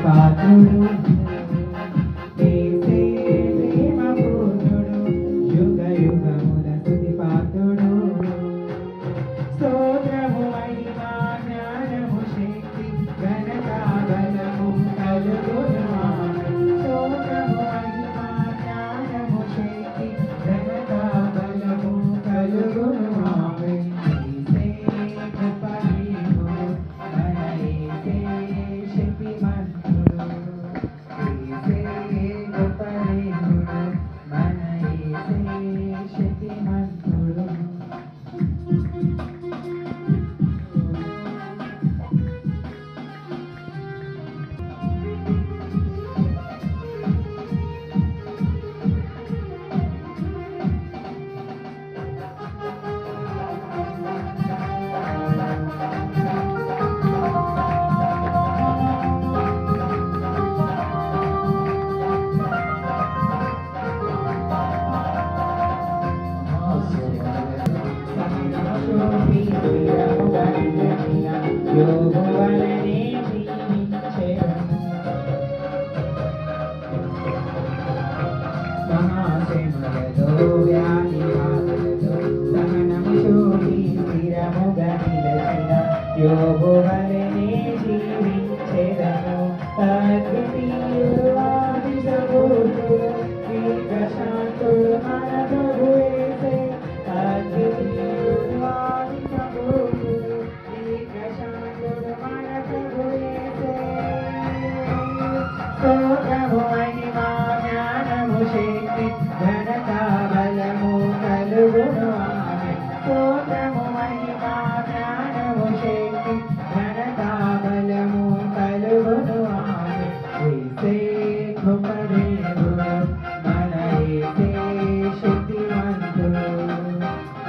పాత్రుడు యేసే ప్రేమ పూర్ణుడు యుగ యుగముల స్తుతి పాత్రుడు స్తోత్రము మహిమ జ్ఞానము శక్తి ఘనత బలము కలుగును స్తోత్రము మహిమ జ్ఞానము శక్తి ఘనత బలము కలుగును యేసే గొప్ప దేవుడు మన యేసే శక్తిమంతుడు యేసే గొప్ప దేవుడు మన యేసే శక్తిమంతుడు యోగువలనే జీవించెదను మహాశ్రమలలో వ్యాధి బాధలలో సహనము చూపి స్థిరముగా నిలచిన యోగువలనే జీవించెదను అద్వితీయుడు ఆది సంపూర్ణుడు దీర్ఘశాంతుడు మన ప్రభు యేసే అద్వితీయుడు ఆది సంపూర్ణుడు దీర్ఘశాంతుడు మన ప్రభు యేసే స్తోత్రము మహిమ జ్ఞానము శక్తి ఘనత బలము కలుగును స్తోత్రము మహిమ జ్ఞానము శక్తి ఘనత బలము కలుగును యేసే గొప్ప దేవుడు మన యేసే శక్తిమంతుడు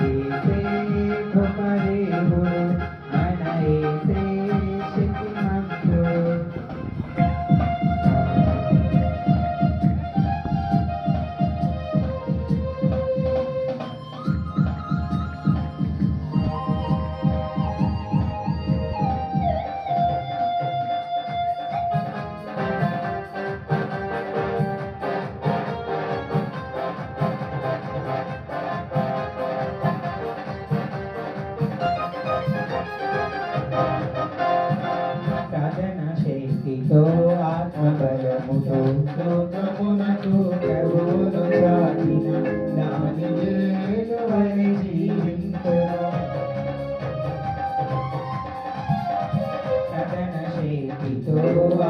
యేసే గొప్ప దేవుడు మన యేసే శక్తిమంతుడు సాధన శక్తితో ఆత్మబలముతో స్తోత్రమునకు ప్రభువును చాటిన దానియేలు వలె జీవింతును సాధన శక్తితో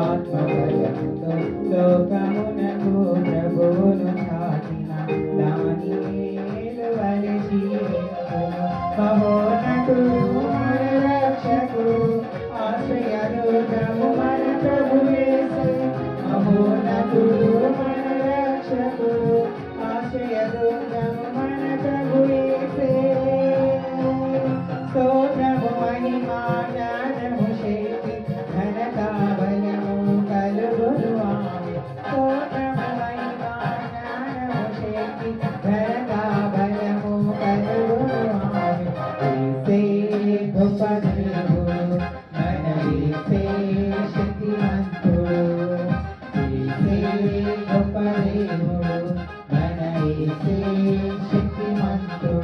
ఆత్మబలముతో లోకమునకు ప్రభువును చాటిన దానియేలు వలె జీవింతును మహోన్నతుడు మన రక్షకుడు ఆశ్రయదుర్గము మన ప్రభు యేసే మహోన్నతుడు మన రక్షకుడు ఆశ్రయదుర్గము మన ప్రభు యేసే స్తోత్రము మహిమ జ్ఞానము శక్తి ఘనత బలము కలుగును స్తోత్రము మహిమ జ్ఞానము శక్తి ఘనత బలము కలుగును యేసే గొప్ప దేవుడు మన యేసే శక్తిమంతుడు యేసే గొప్ప దేవుడు మన యేసే శక్తిమంతుడు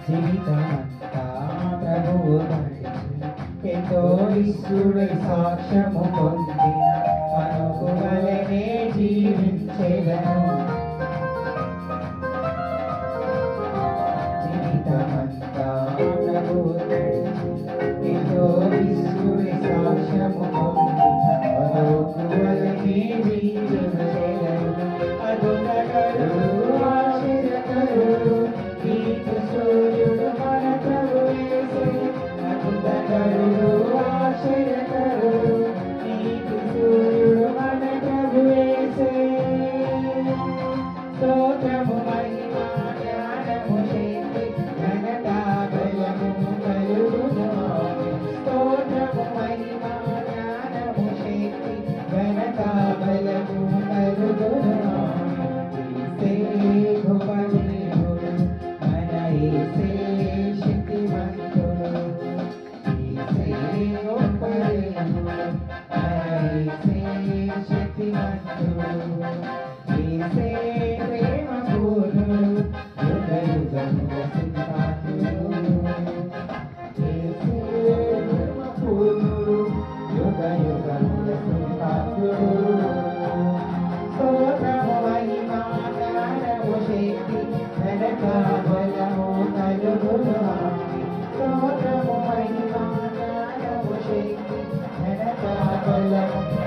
జీవితమంతా ప్రభువు నడిచి ఎంతో ఇష్టుడై సాక్ష్యము పొందిన మనకు వలనే జీవించెదను జీవితమంతా ప్రభువు నడిచి ఎంతో ఇష్టుడై సాక్ష్యము పొందిన మనకు వలనే జీవించెదను అద్భుతకరుడు ఆశ్చర్యకరుడు నీకు సూర్యుడు మన ప్రభు యేసే అద్భుతకరుడు ఆశ్చర్యకరుడు నీకు సూర్యుడు బలము